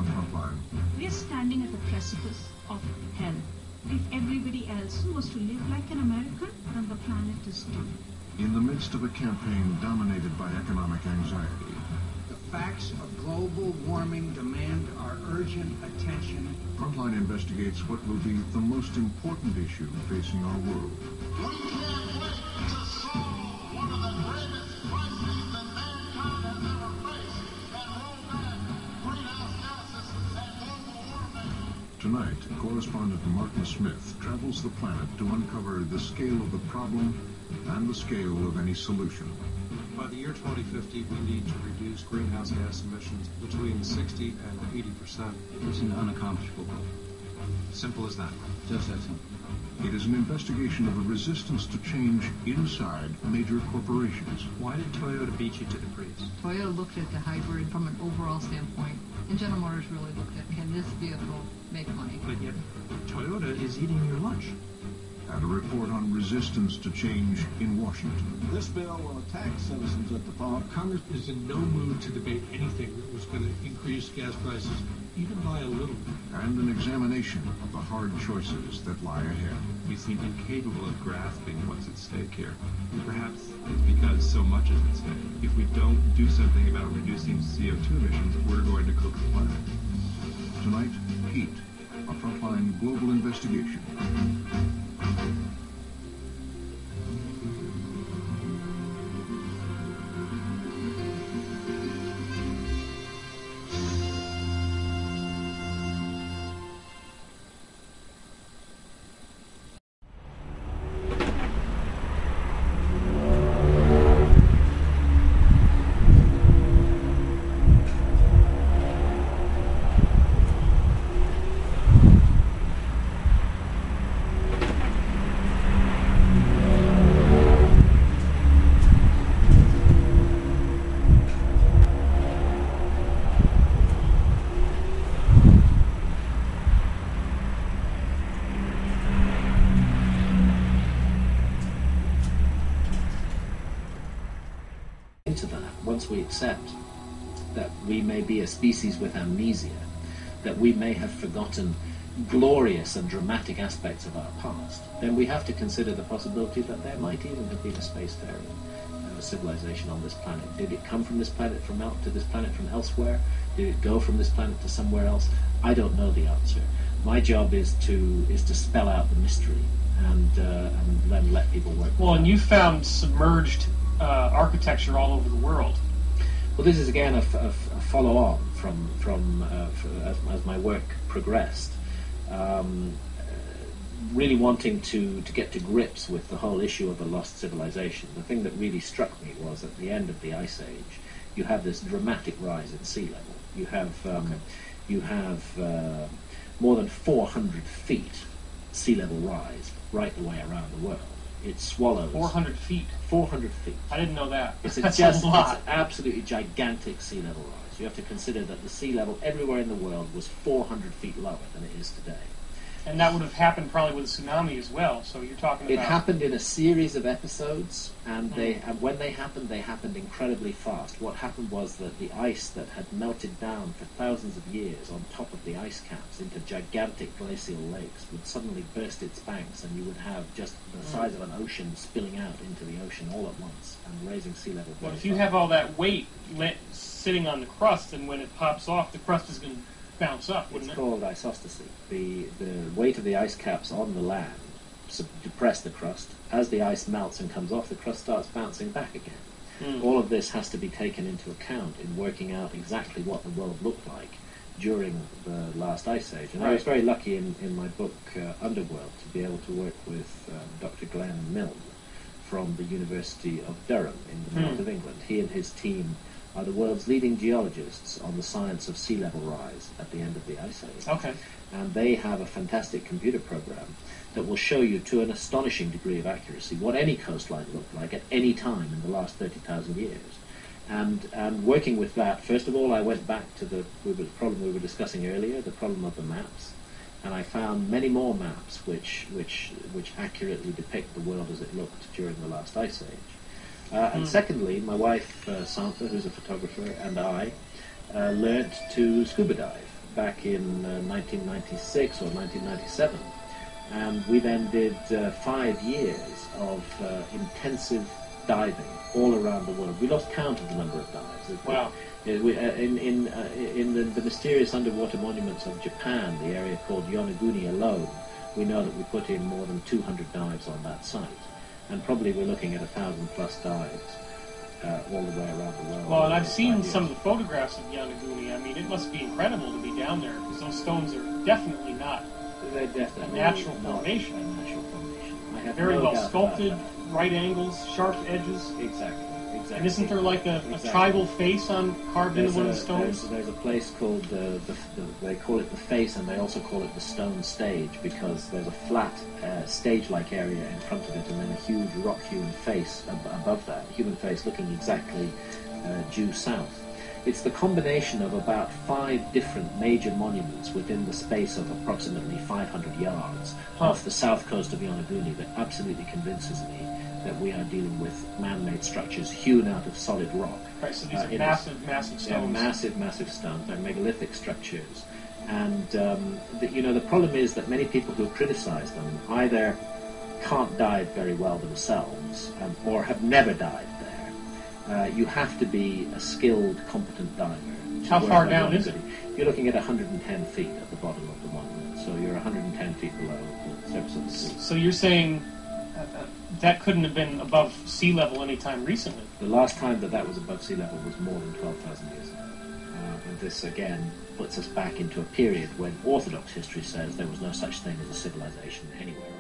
on Frontline. We are standing at the precipice of hell. If everybody else was to live like an American, then the planet is doomed. In the midst of a campaign dominated by economic anxiety, the facts of global warming demand our urgent attention. Frontline investigates what will be the most important issue facing our world. We can't wait to solve one of the greatest crises that mankind has ever faced and roll back greenhouse gases and global warming. Tonight, correspondent Martin Smith travels the planet to uncover the scale of the problem and the scale of any solution. By the year 2050, we need to reduce greenhouse gas emissions between 60 and 80%. It's an unaccomplishable goal. Simple as that. Just that simple. It is an investigation of the resistance to change inside major corporations. Why did Toyota beat you to the breeze? Toyota looked at the hybrid from an overall standpoint, and General Motors really looked at, can this vehicle make money? But yet, Toyota is eating your lunch. And a report on resistance to change in Washington. This bill will attack citizens at the pump. Congress is in no mood to debate anything that was going to increase gas prices, even by a little. And an examination of the hard choices that lie ahead. We seem incapable of grasping what's at stake here. Perhaps it's because so much is at stake. If we don't do something about reducing CO2 emissions, we're going to cook the planet. Tonight, Heat, a Frontline global investigation. Once we accept that we may be a species with amnesia, that we may have forgotten glorious and dramatic aspects of our past, then we have to consider the possibility that there might even have been a spacefaring civilization on this planet. Did it come from this planet from elsewhere? Did it go from this planet to somewhere else? I don't know the answer. My job is to spell out the mystery and then let people work. Well, and you found submerged architecture all over the world. Well, this is again a follow-on from as my work progressed. Really wanting to get to grips with the whole issue of a lost civilization. The thing that really struck me was at the end of the Ice Age, you have this dramatic rise in sea level. You have more than 400 feet sea level rise right the way around the world. It swallows 400 feet. 400 feet. I didn't know that. It's That's just a lot. It's an absolutely gigantic sea level rise. You have to consider that the sea level everywhere in the world was 400 feet lower than it is today. And that would have happened probably with a tsunami as well. So you're talking about... It happened in a series of episodes, and when they happened incredibly fast. What happened was that the ice that had melted down for thousands of years on top of the ice caps into gigantic glacial lakes would suddenly burst its banks, and you would have just the size of an ocean spilling out into the ocean all at once and raising sea level. Well, if you have all that weight sitting on the crust, and when it pops off, the crust is going to bounce up, wouldn't it? It's called isostasy. The weight of the ice caps on the land depress the crust. As the ice melts and comes off, the crust starts bouncing back again. All of this has to be taken into account in working out exactly what the world looked like during the last ice age. And I was very lucky in my book Underworld to be able to work with Dr. Glenn Milne from the University of Durham in the north of England. He and his team are the world's leading geologists on the science of sea level rise at the end of the Ice Age. Okay. And they have a fantastic computer program that will show you to an astonishing degree of accuracy what any coastline looked like at any time in the last 30,000 years. And working with that, first of all, I went back to the problem we were discussing earlier, the problem of the maps, and I found many more maps which accurately depict the world as it looked during the last Ice Age. And secondly, my wife, Santa, who's a photographer, and I learnt to scuba dive. back in 1996 or 1997, and we then did 5 years of intensive diving all around the world. We lost count of the number of dives. Wow. In the mysterious underwater monuments of Japan, the area called Yonaguni alone, we know that we put in more than 200 dives on that site, and probably we're looking at 1,000+ dives all the way around the world. Well, and I've seen some of the photographs of Yonaguni. I mean, it must be incredible to be down there, because those stones are definitely not They're definitely a natural not formation. a natural formation. I have Very no well doubt sculpted, about that. right angles, sharp edges. Exactly. And isn't there like a tribal face carved into one of the stones? There's a place called they call it the face, and they also call it the stone stage, because there's a flat stage-like area in front of it, and then a huge rock-hewn face above that, human face looking exactly due south. It's the combination of about 5 different major monuments within the space of approximately 500 yards off the south coast of Yonaguni that absolutely convinces me that we are dealing with man-made structures hewn out of solid rock. Right, so these are massive stones. They're massive stones. They're megalithic structures. And the problem is that many people who criticize them either can't dive very well themselves or have never dived there. You have to be a skilled, competent diver. How far down is it? You're looking at 110 feet at the bottom of the monument, so you're 110 feet below the surface of the sea. So you're saying that couldn't have been above sea level anytime recently? The last time that was above sea level was more than 12,000 years ago. And this, again, puts us back into a period when Orthodox history says there was no such thing as a civilization anywhere